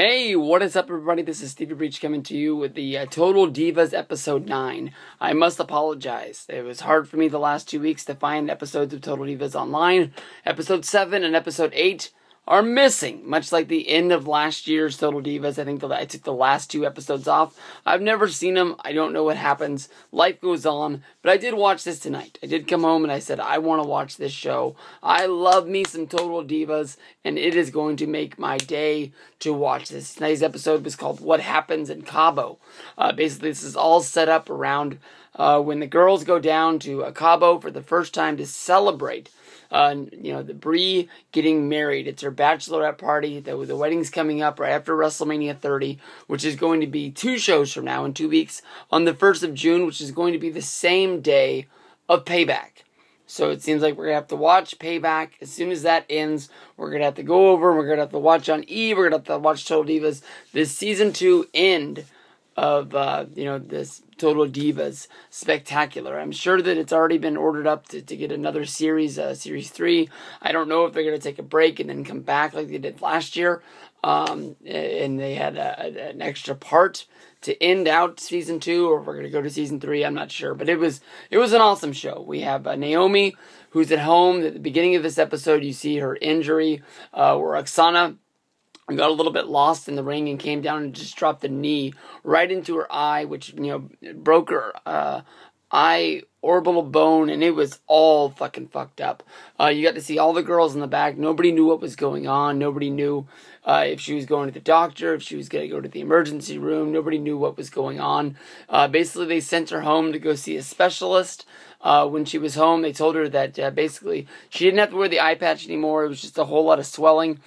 Hey, what is up, everybody? This is Stevie Breach coming to you with the Total Divas episode 9. I must apologize. It was hard for me the last 2 weeks to find episodes of Total Divas online. Episode 7 and episode 8 are missing, much like the end of last year's Total Divas. I think I took the last 2 episodes off. I've never seen them. I don't know what happens. Life goes on. But I did watch this tonight. I did come home and I said, I want to watch this show. I love me some Total Divas, and it is going to make my day to watch this. Tonight's episode was called What Happens in Cabo. Basically, this is all set up around when the girls go down to Cabo for the first time to celebrate the Brie getting married. It's her bachelorette party. The wedding's coming up right after WrestleMania 30, which is going to be 2 shows from now in 2 weeks on the 1st of June, which is going to be the same day of Payback. So it seems like we're going to have to watch Payback. As soon as that ends, we're going to have to go over, we're going to have to watch on E, we're going to have to watch Total Divas, this season 2 end of, this Total Divas spectacular. I'm sure that it's already been ordered up to get another series, Series 3. I don't know if they're going to take a break and then come back like they did last year. And they had an extra part to end out Season 2, or if we're going to go to Season 3, I'm not sure. But it was an awesome show. We have Naomi, who's at home. At the beginning of this episode, you see her injury, where Oksana got a little bit lost in the ring and came down and just dropped a knee right into her eye, which, broke her eye orbital bone, and it was all fucking fucked up. You got to see all the girls in the back. Nobody knew what was going on. Nobody knew if she was going to the doctor, if she was going to go to the emergency room. Nobody knew what was going on. Basically, they sent her home to go see a specialist. When she was home, they told her that basically she didn't have to wear the eye patch anymore. It was just a whole lot of swelling.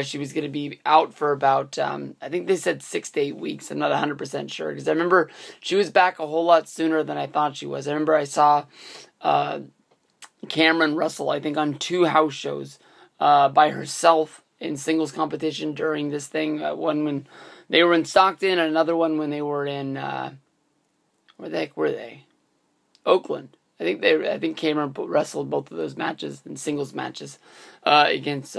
She was going to be out for about, I think they said 6 to 8 weeks. I'm not 100% sure, because I remember she was back a whole lot sooner than I thought she was. I remember I saw Cameron wrestle, I think, on 2 house shows by herself in singles competition during this thing. One when they were in Stockton, and another one when they were in, where the heck were they? Oakland. I think Cameron wrestled both of those matches in singles matches against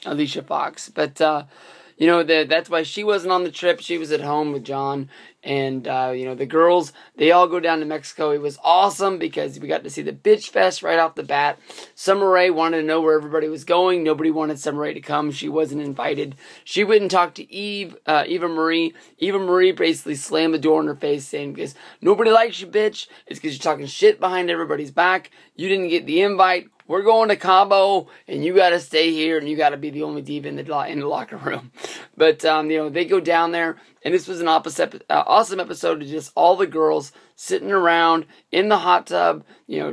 Alicia Fox. But that's why she wasn't on the trip. She was at home with John. And, the girls, they all go down to Mexico. It was awesome because we got to see the bitch fest right off the bat. Summer Rae wanted to know where everybody was going. Nobody wanted Summer Rae to come. She wasn't invited. She went and talked to Eva Marie. Eva Marie basically slammed the door in her face saying, because nobody likes you, bitch. It's because you're talking shit behind everybody's back. You didn't get the invite. We're going to Cabo, and you got to stay here, and you got to be the only diva in the locker room. But, they go down there, and this was an awesome episode of just all the girls sitting around in the hot tub,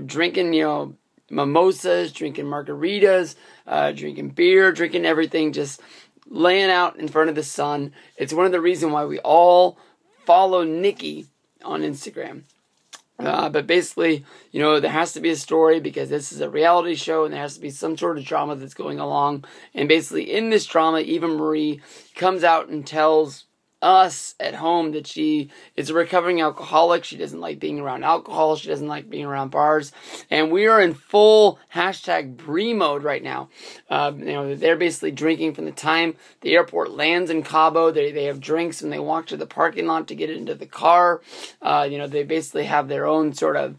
drinking, mimosas, drinking margaritas, drinking beer, drinking everything, just laying out in front of the sun. It's one of the reasons why we all follow Nikki on Instagram. But basically, there has to be a story because this is a reality show and there has to be some sort of drama that's going along. And basically in this drama, Eva Marie comes out and tells us at home that she is a recovering alcoholic. She doesn't like being around alcohol. She doesn't like being around bars. And we are in full #Brie mode right now. They're basically drinking from the time the airport lands in Cabo. They have drinks when they walk to the parking lot to get into the car. They basically have their own sort of,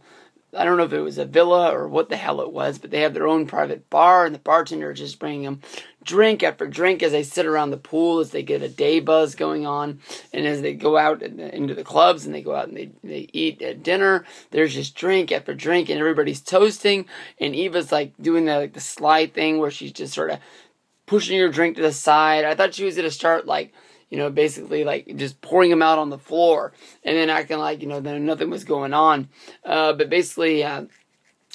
I don't know if it was a villa or what the hell it was, but they have their own private bar, and the bartender is just bringing them drink after drink as they sit around the pool, as they get a day buzz going on, and as they go out into the clubs and they go out and they eat at dinner, there's just drink after drink, and everybody's toasting, and Eva's like doing the sly thing where she's just sort of pushing her drink to the side. I thought she was going to start basically like just pouring them out on the floor and then acting like, then nothing was going on. But basically,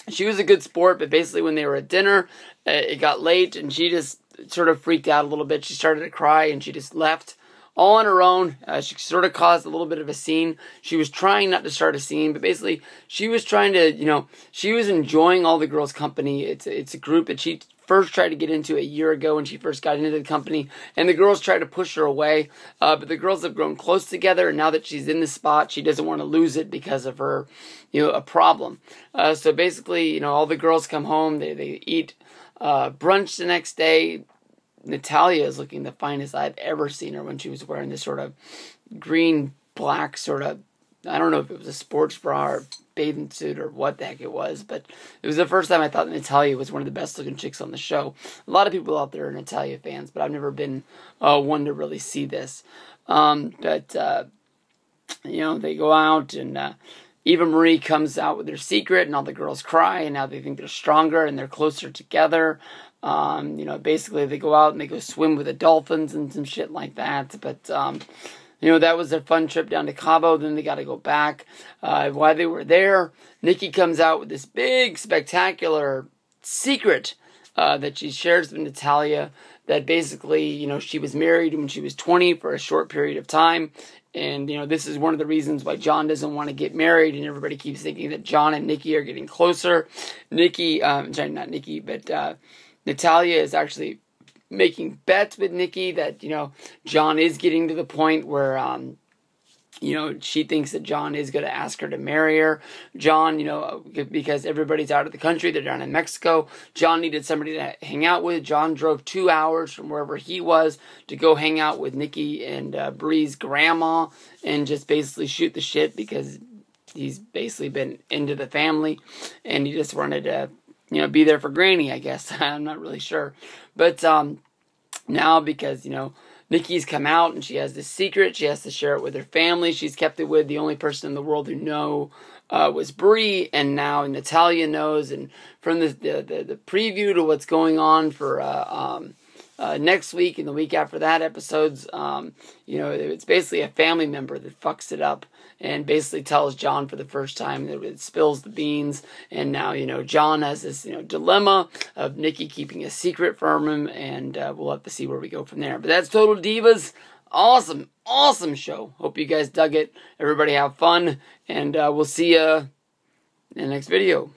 she was a good sport, but basically when they were at dinner, it got late and she just sort of freaked out a little bit. She started to cry and she just left all on her own. She sort of caused a little bit of a scene. She was trying not to start a scene, but basically she was trying to, she was enjoying all the girls' company. It's a group that she first tried to get into a year ago when she first got into the company, and the girls tried to push her away, but the girls have grown close together, and now that she's in the spot, she doesn't want to lose it because of her, a problem. So basically, all the girls come home, they eat brunch the next day, Natalya is looking the finest I've ever seen her when she was wearing this sort of green, black sort of, I don't know if it was a sports bra or bathing suit or what the heck it was, but it was the first time I thought Natalya was one of the best looking chicks on the show. A lot of people out there are Natalya fans, but I've never been one to really see this. You know, they go out and Eva Marie comes out with her secret and all the girls cry and now they think they're stronger and they're closer together. You know, basically they go out and they go swim with the dolphins and some shit like that. But, you know, that was a fun trip down to Cabo. Then they got to go back. While they were there, Nikki comes out with this big, spectacular secret that she shares with Natalya, that basically, you know, she was married when she was 20 for a short period of time. And, you know, this is one of the reasons why John doesn't want to get married. And everybody keeps thinking that John and Nikki are getting closer. Nikki, sorry, not Nikki, but Natalya is actually making bets with Nikki that, you know, John is getting to the point where, you know, she thinks that John is going to ask her to marry her. John, you know, because everybody's out of the country, they're down in Mexico. John needed somebody to hang out with. John drove 2 hours from wherever he was to go hang out with Nikki and Brie's grandma and just basically shoot the shit because he's basically been into the family and he just wanted to, you know, be there for Granny, I guess. I'm not really sure. But now because, you know, Nikki's come out and she has this secret. She has to share it with her family. She's kept it with the only person in the world who knew was Brie, and now Natalya knows. And from the preview to what's going on for next week and the week after that episodes, you know, it's basically a family member that fucks it up and basically tells John for the first time that it spills the beans. And now, you know, John has this, you know, dilemma of Nikki keeping a secret from him, and we'll have to see where we go from there. But that's Total Divas. Awesome, awesome show. Hope you guys dug it. Everybody have fun, and we'll see you in the next video.